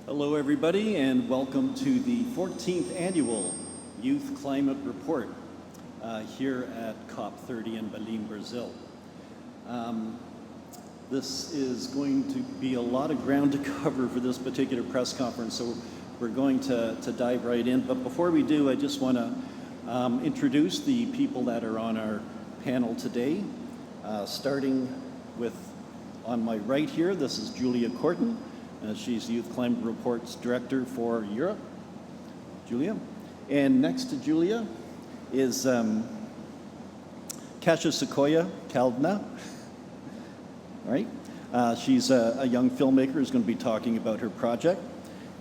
Hello everybody, and welcome to the 14th Annual Youth Climate Report here at COP30 in Belém, Brazil. This is going to be a lot of ground to cover for this particular press conference, so we're going to dive right in. But before we do, I just want to introduce the people that are on our panel today, starting with, on my right here, this is Julia Corton. She's Youth Climate Report's Director for Europe. Julia. And next to Julia is Kasia Sequoia Caldna. Right? She's a young filmmaker who's going to be talking about her project.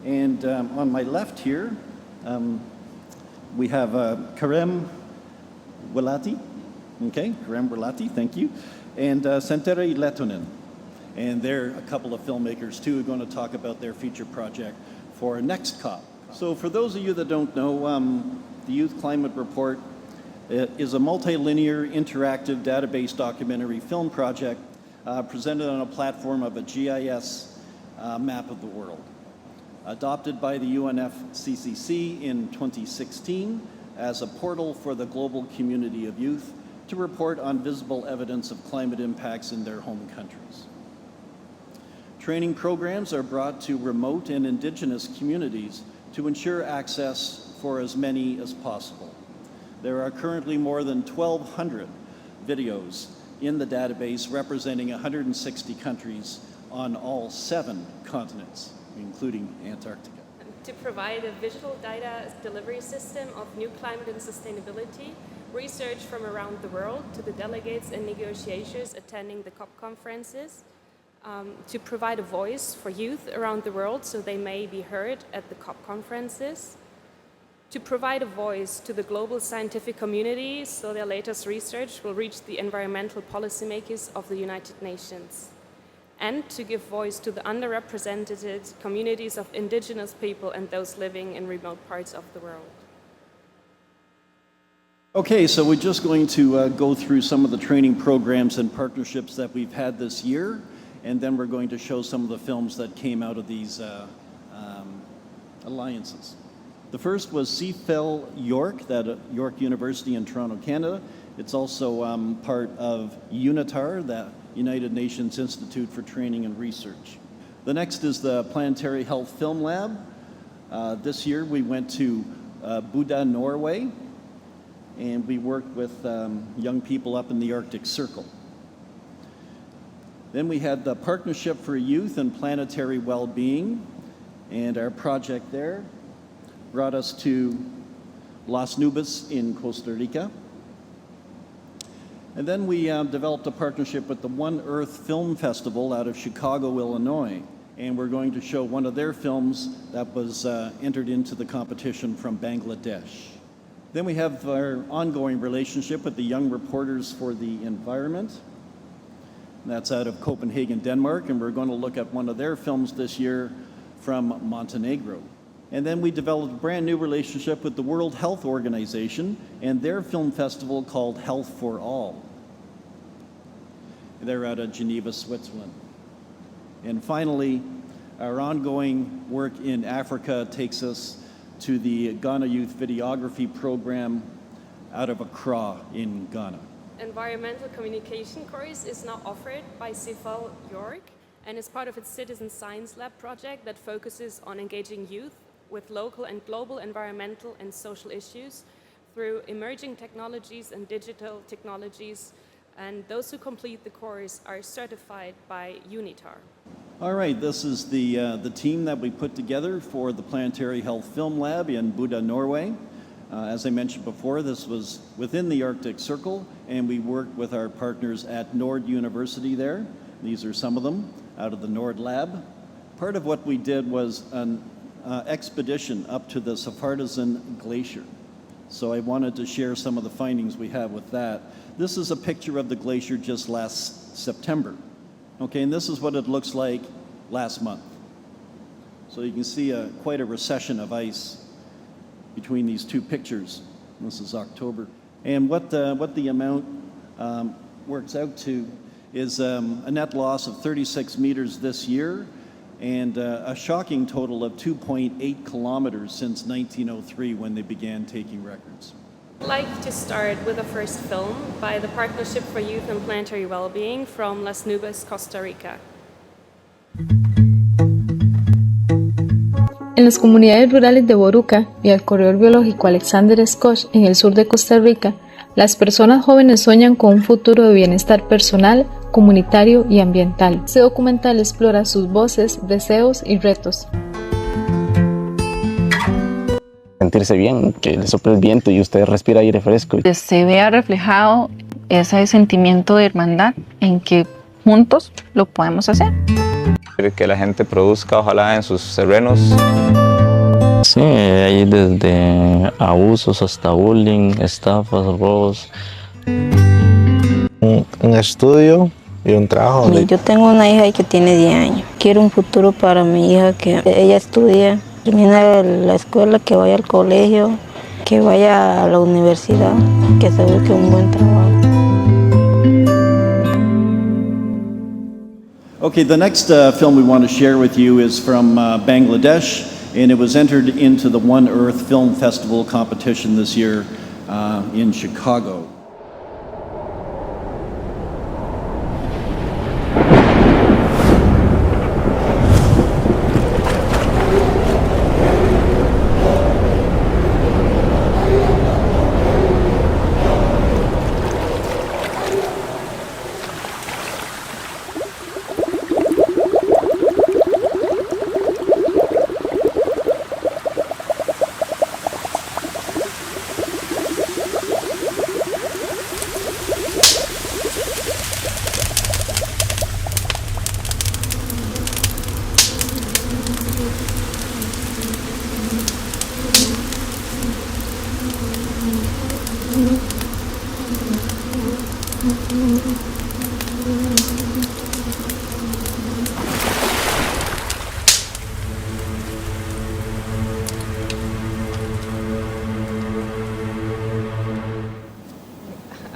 And on my left here, we have Karem Welati. Okay, Karem Welati, thank you. And Santeri Letonen. And they're a couple of filmmakers too who are going to talk about their feature project for next COP. So for those of you that don't know, the Youth Climate Report is a multilinear interactive database documentary film project presented on a platform of a GIS map of the world. Adopted by the UNFCCC in 2016 as a portal for the global community of youth to report on visible evidence of climate impacts in their home countries. Training programs are brought to remote and indigenous communities to ensure access for as many as possible. There are currently more than 1,200 videos in the database representing 160 countries on all 7 continents, including Antarctica. To provide a visual data delivery system of new climate and sustainability, research from around the world to the delegates and negotiators attending the COP conferences, to provide a voice for youth around the world so they may be heard at the COP conferences, to provide a voice to the global scientific community so their latest research will reach the environmental policymakers of the United Nations, and to give voice to the underrepresented communities of indigenous people and those living in remote parts of the world. Okay, so we're just going to go through some of the training programs and partnerships that we've had this year. And then we're going to show some of the films that came out of these alliances. The first was CFEL York, York University in Toronto, Canada. It's also part of UNITAR, the United Nations Institute for Training and Research. The next is the Planetary Health Film Lab. This year we went to Bodø, Norway, and we worked with young people up in the Arctic Circle. Then we had the Partnership for Youth and Planetary Well-Being, and our project there brought us to Las Nubes in Costa Rica. And then we developed a partnership with the One Earth Film Festival out of Chicago, Illinois, and we're going to show one of their films that was entered into the competition from Bangladesh. Then we have our ongoing relationship with the Young Reporters for the Environment. That's out of Copenhagen, Denmark, and we're going to look at one of their films this year from Montenegro. And then we developed a brand new relationship with the World Health Organization and their film festival called Health for All. They're out of Geneva, Switzerland. And finally, our ongoing work in Africa takes us to the Ghana Youth Videography Program out of Accra in Ghana. Environmental communication course is now offered by CFEL York and is part of its Citizen Science Lab project that focuses on engaging youth with local and global environmental and social issues through emerging technologies and digital technologies, and those who complete the course are certified by UNITAR. All right, this is the team that we put together for the Planetary Health Film Lab in Bodø, Norway. As I mentioned before, this was within the Arctic Circle, and we worked with our partners at Nord University there. These are some of them out of the Nord Lab. Part of what we did was an expedition up to the Svartisen Glacier. So I wanted to share some of the findings we have with that. This is a picture of the glacier just last September. Okay, and this is what it looks like last month. So you can see quite a recession of ice between these two pictures. This is October. And what the amount works out to is a net loss of 36 meters this year and a shocking total of 2.8 kilometers since 1903 when they began taking records. I'd like to start with the first film by the Partnership for Youth and Planetary Wellbeing from Las Nubes, Costa Rica. En las comunidades rurales de Boruca y el corredor biológico Alexander Scott en el sur de Costa Rica, las personas jóvenes sueñan con un futuro de bienestar personal, comunitario y ambiental. Este documental explora sus voces, deseos y retos. Sentirse bien, que le sople el viento y usted respira aire fresco. Se vea reflejado ese sentimiento de hermandad en que juntos lo podemos hacer. Que la gente produzca, ojalá, en sus terrenos. Sí, hay desde abusos hasta bullying, estafas, robos. Un estudio y un trabajo. Yo tengo una hija que tiene 10 años. Quiero un futuro para mi hija, que ella estudie, termine la escuela, que vaya al colegio, que vaya a la universidad, que se busque un buen trabajo. Okay, the next film we want to share with you is from Bangladesh, and it was entered into the One Earth Film Festival competition this year in Chicago.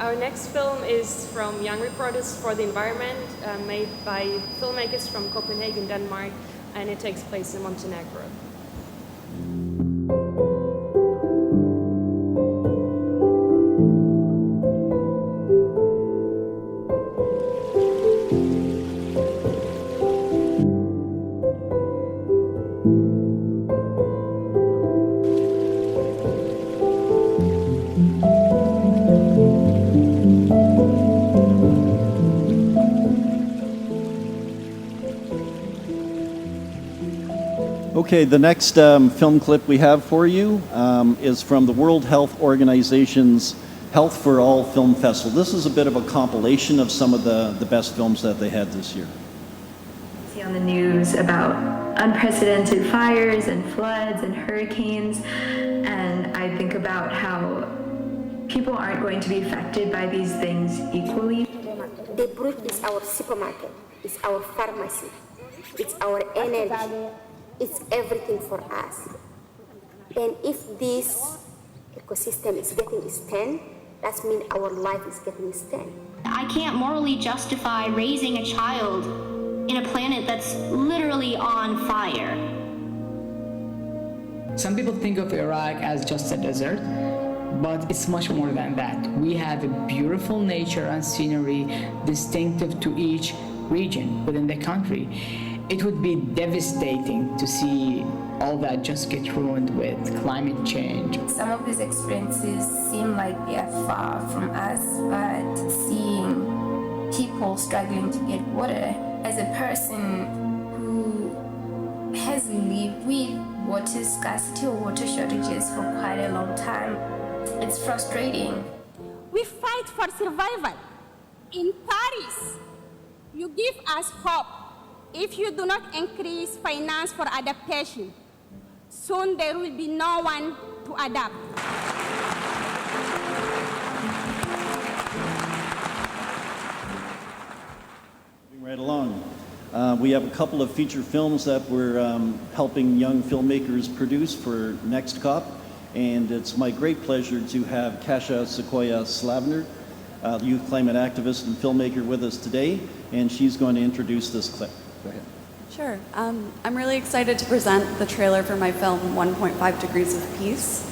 Our next film is from Young Reporters for the Environment, made by filmmakers from Copenhagen, Denmark, and it takes place in Montenegro. Okay, the next film clip we have for you is from the World Health Organization's Health for All Film Festival. This is a bit of a compilation of some of the best films that they had this year. See on the news about unprecedented fires and floods and hurricanes, and I think about how people aren't going to be affected by these things equally. The breath is our supermarket, it's our pharmacy, it's our energy. It's everything for us. And if this ecosystem is getting stent, that means our life is getting stent. I can't morally justify raising a child in a planet that's literally on fire. Some people think of Iraq as just a desert, but it's much more than that. We have a beautiful nature and scenery distinctive to each region within the country. It would be devastating to see all that just get ruined with climate change. Some of these experiences seem like they are far from us, but seeing people struggling to get water, as a person who has lived with water scarcity or water shortages for quite a long time, it's frustrating. We fight for survival. In Paris, you give us hope. If you do not increase finance for adaptation, soon there will be no one to adapt. Moving right along. We have a couple of feature films that we're helping young filmmakers produce for next COP, and it's my great pleasure to have Kasia Sequoia Slavner, youth climate activist and filmmaker, with us today, and she's going to introduce this clip. Go ahead. Sure. I'm really excited to present the trailer for my film 1.5 Degrees of Peace.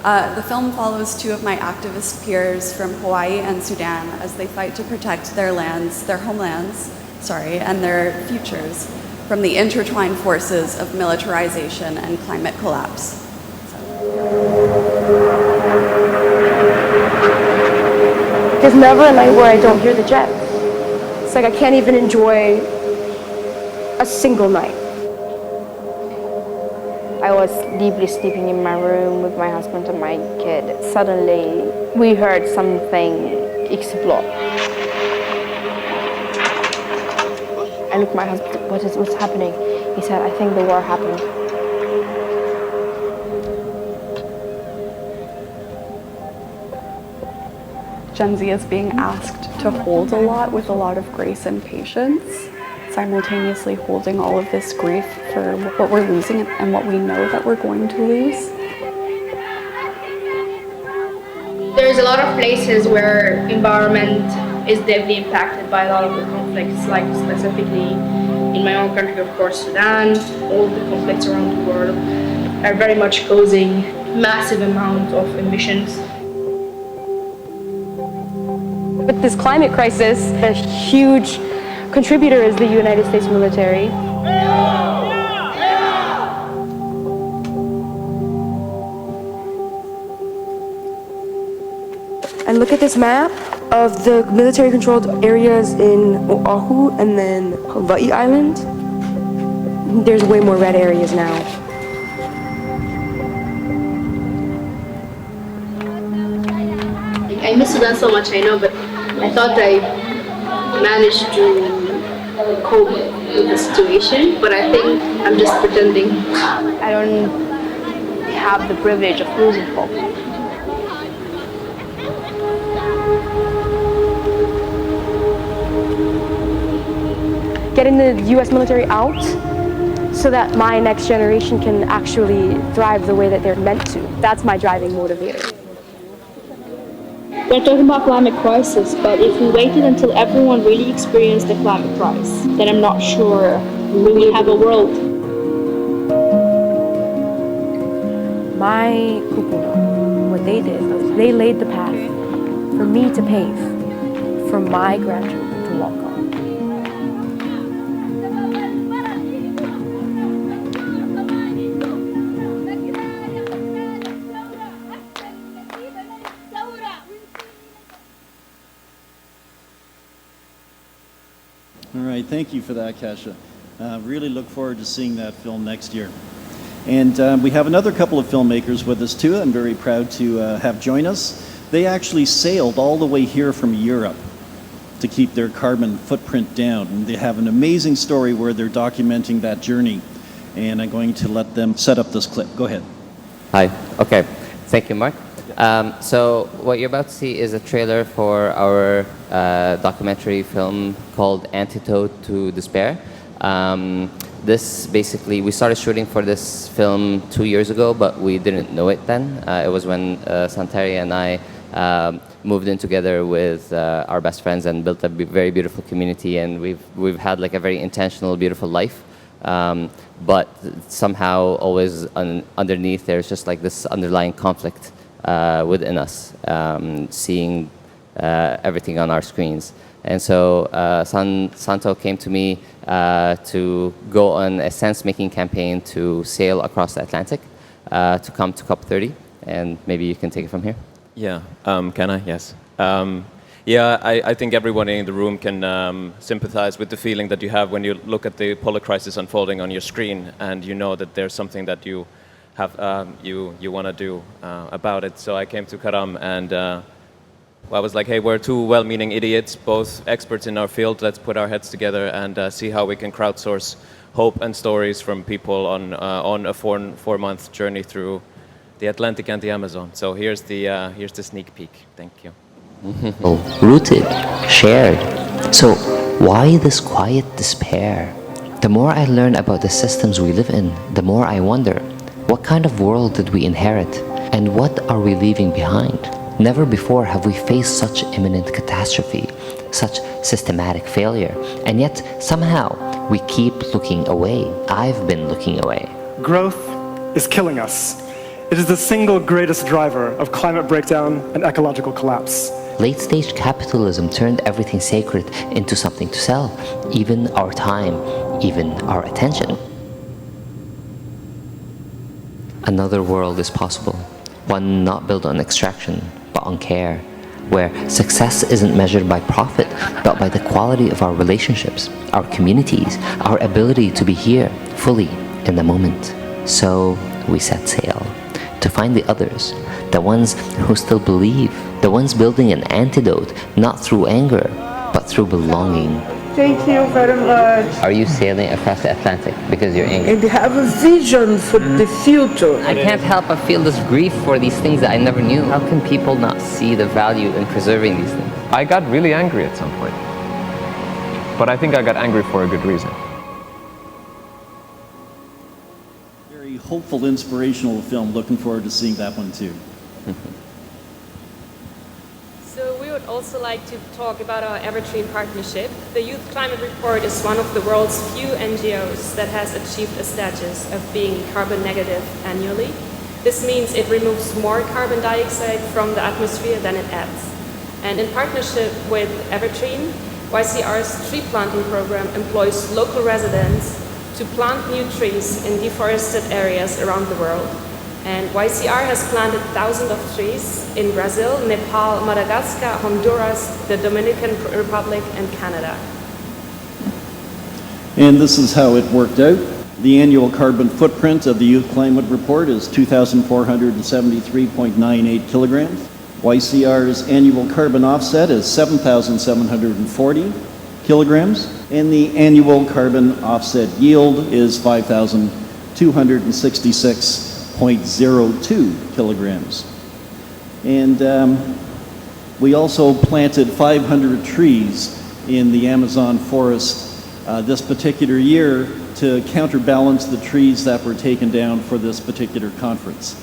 The film follows two of my activist peers from Hawaii and Sudan as they fight to protect their lands, their homelands, and their futures from the intertwined forces of militarization and climate collapse. There's never a night where I don't hear the jets. It's like I can't even enjoy a single night. I was deeply sleeping in my room with my husband and my kid. Suddenly, we heard something explode. I looked at my husband, what's happening? He said, I think the war happened. Gen Z is being asked to hold a lot with a lot of grace and patience, simultaneously holding all of this grief for what we're losing and what we know that we're going to lose. There's a lot of places where environment is deeply impacted by a lot of the conflicts, like specifically in my own country, of course, Sudan. All the conflicts around the world are very much causing massive amount of emissions. With this climate crisis, a huge contributor is the United States military. And look at this map of the military-controlled areas in Oahu and then Hawaii Island. There's way more red areas now. I miss Sudan so much, I know, but I thought I managed to cope with the situation, but I think I'm just pretending. I don't have the privilege of losing hope. Getting the US military out so that my next generation can actually thrive the way that they're meant to. That's my driving motivator. We're talking about climate crisis, but if we waited until everyone really experienced the climate crisis, then I'm not sure we will have a world. My kupuna, what they did was they laid the path for me to pave, for my grandchildren to walk on. All right, thank you for that, Kasia. Really look forward to seeing that film next year. And we have another couple of filmmakers with us too. I'm very proud to have join us. They actually sailed all the way here from Europe to keep their carbon footprint down. And they have an amazing story where they're documenting that journey. And I'm going to let them set up this clip. Go ahead. Hi. Okay. Thank you, Mark. So what you're about to see is a trailer for our documentary film called Antidote to Despair. This basically, we started shooting for this film 2 years ago, but we didn't know it then. It was when Santeri and I moved in together with our best friends and built a very beautiful community, and we've had like a very intentional, beautiful life. But somehow always underneath there's just like this underlying conflict within us, seeing everything on our screens. And so Santo came to me to go on a sense-making campaign to sail across the Atlantic to come to COP30. And maybe you can take it from here. Yeah, can I? Yes. Yeah, I think everyone in the room can sympathize with the feeling that you have when you look at the polar crisis unfolding on your screen and you know that there's something that you have you want to do about it. So I came to Karam and I was like, hey, we're two well-meaning idiots, both experts in our field. Let's put our heads together and see how we can crowdsource hope and stories from people on a four-month journey through the Atlantic and the Amazon. So here's the sneak peek. Thank you. Rooted, shared. So why this quiet despair? The more I learn about the systems we live in, the more I wonder, what kind of world did we inherit? And what are we leaving behind? Never before have we faced such imminent catastrophe, such systematic failure, and yet somehow we keep looking away. I've been looking away. Growth is killing us. It is the single greatest driver of climate breakdown and ecological collapse. Late-stage capitalism turned everything sacred into something to sell, even our time, even our attention. Another world is possible, one not built on extraction, but on care, where success isn't measured by profit, but by the quality of our relationships, our communities, our ability to be here, fully, in the moment. So we set sail to find the others, the ones who still believe, the ones building an antidote, not through anger, but through belonging. Thank you very much. Are you sailing across the Atlantic because you're angry? And have a vision for the future. I can't help but feel this grief for these things that I never knew. How can people not see the value in preserving these things? I got really angry at some point. But I think I got angry for a good reason. Very hopeful, inspirational film. Looking forward to seeing that one too. So we would also like to talk about our Evertree partnership. The Youth Climate Report is one of the world's few NGOs that has achieved a status of being carbon negative annually. This means it removes more carbon dioxide from the atmosphere than it adds. And in partnership with Evertree, YCR's tree planting program employs local residents to plant new trees in deforested areas around the world. And YCR has planted thousands of trees in Brazil, Nepal, Madagascar, Honduras, the Dominican Republic, and Canada. And this is how it worked out. The annual carbon footprint of the Youth Climate Report is 2,473.98 kilograms. YCR's annual carbon offset is 7,740 kilograms. And the annual carbon offset yield is 5,266.02 kilograms. And we also planted 500 trees in the Amazon forest this particular year to counterbalance the trees that were taken down for this particular conference.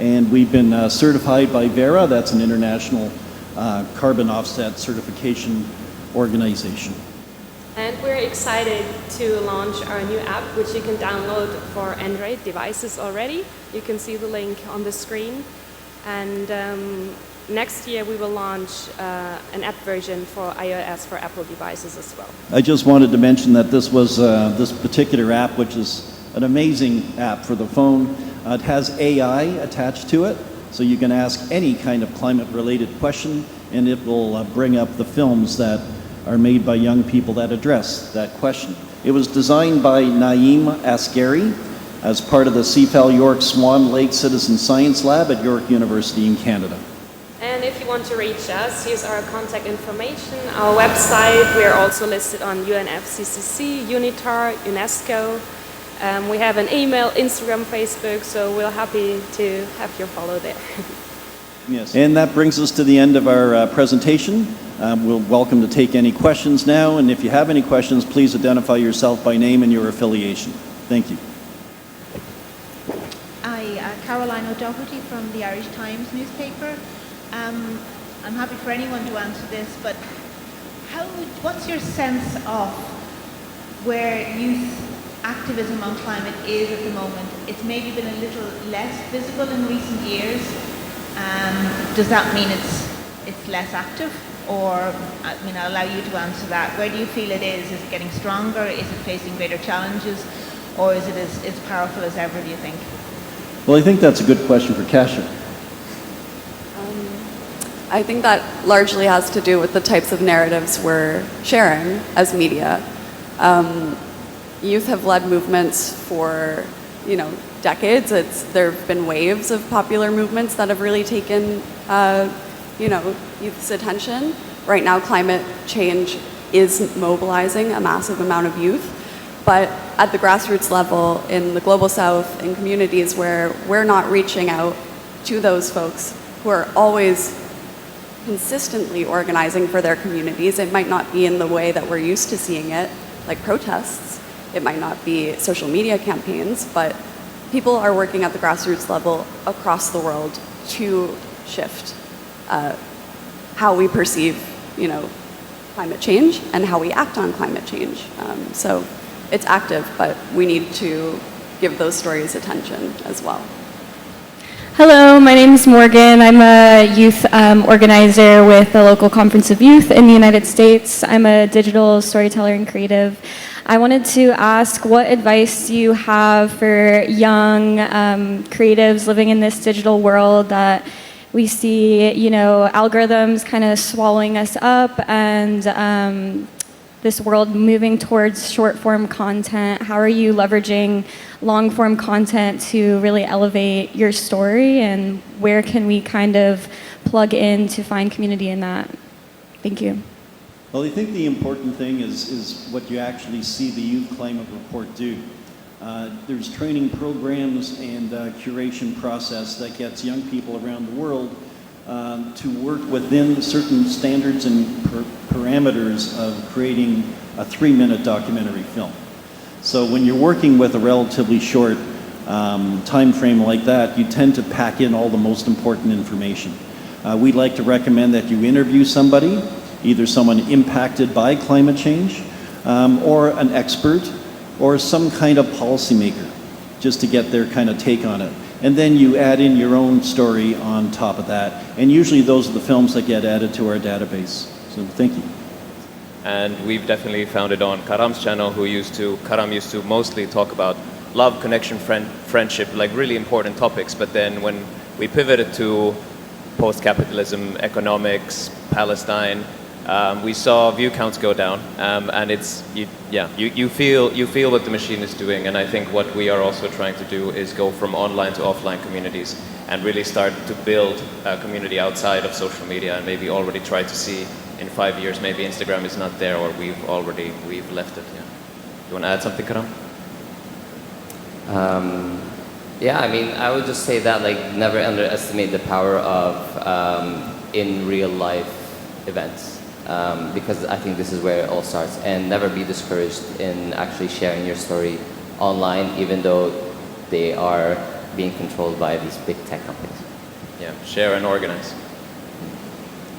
And we've been certified by Verra, that's an international carbon offset certification organization. And we're excited to launch our new app, which you can download for Android devices already. You can see the link on the screen. And next year we will launch an app version for iOS for Apple devices as well. I just wanted to mention that this was this particular app, which is an amazing app for the phone. It has AI attached to it, so you can ask any kind of climate-related question, and it will bring up the films that are made by young people that address that question. It was designed by Naeem Asghari as part of the CFAL York Swan Lake Citizen Science Lab at York University in Canada. And if you want to reach us, here's our contact information, our website. We are also listed on UNFCCC, UNITAR, UNESCO. We have an email, Instagram, Facebook, so we're happy to have your follow there. Yes. And that brings us to the end of our presentation. We're welcome to take any questions now, and if you have any questions, please identify yourself by name and your affiliation. Thank you. Hi, Caroline O'Doherty from the Irish Times newspaper. I'm happy for anyone to answer this, but what's your sense of where youth activism on climate is at the moment? It's maybe been a little less visible in recent years. Does that mean it's less active? Or, I mean, I'll allow you to answer that. Where do you feel it is? Is it getting stronger? Is it facing greater challenges? Or is it as powerful as ever, do you think? Well, I think that's a good question for Kasia. I think that largely has to do with the types of narratives we're sharing as media. Youth have led movements for, decades. There have been waves of popular movements that have really taken, youth's attention. Right now, climate change is mobilizing a massive amount of youth. But at the grassroots level, in the Global South, in communities where we're not reaching out to those folks who are always consistently organizing for their communities, it might not be in the way that we're used to seeing it, like protests. It might not be social media campaigns, but people are working at the grassroots level across the world to shift how we perceive, climate change and how we act on climate change. So it's active, but we need to give those stories attention as well. Hello, my name is Morgan. I'm a youth organizer with the local Conference of Youth in the United States. I'm a digital storyteller and creative. I wanted to ask, what advice do you have for young creatives living in this digital world that we see, you know, algorithms kind of swallowing us up and this world moving towards short-form content? How are you leveraging long-form content to really elevate your story, and where can we kind of plug in to find community in that? Thank you. Well, I think the important thing is what you actually see the Youth Climate Report do. There's training programs and curation process that gets young people around the world to work within certain standards and parameters of creating a 3-minute documentary film. So when you're working with a relatively short time frame like that, you tend to pack in all the most important information. We'd like to recommend that you interview somebody, either someone impacted by climate change, or an expert, or some kind of policymaker, just to get their kind of take on it. And then you add in your own story on top of that. And usually those are the films that get added to our database. So thank you. And we've definitely found it on Karam's channel, Karam used to mostly talk about love, connection, friendship, like really important topics. But then when we pivoted to post-capitalism, economics, Palestine, we saw view counts go down, and you feel what the machine is doing. And I think what we are also trying to do is go from online to offline communities and really start to build a community outside of social media, and maybe already try to see in 5 years maybe Instagram is not there, or we've left it. Yeah. You want to add something, Karam? Yeah, I mean, I would just say that, like, never underestimate the power of in real life events, because I think this is where it all starts, and never be discouraged in actually sharing your story online, even though they are being controlled by these big tech companies. Yeah, share and organize.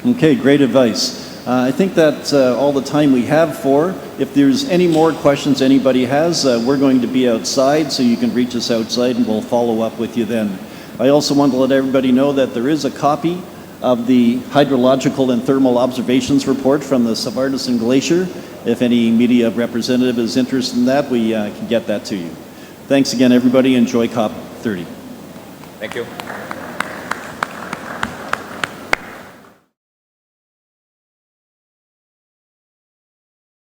Okay, great advice. I think that's all the time we have for. If there's any more questions anybody has, we're going to be outside, so you can reach us outside and we'll follow up with you then. I also want to let everybody know that there is a copy of the hydrological and thermal observations report from the Savardison Glacier. If any media representative is interested in that, we can get that to you. Thanks again, everybody. Enjoy COP30. Thank you.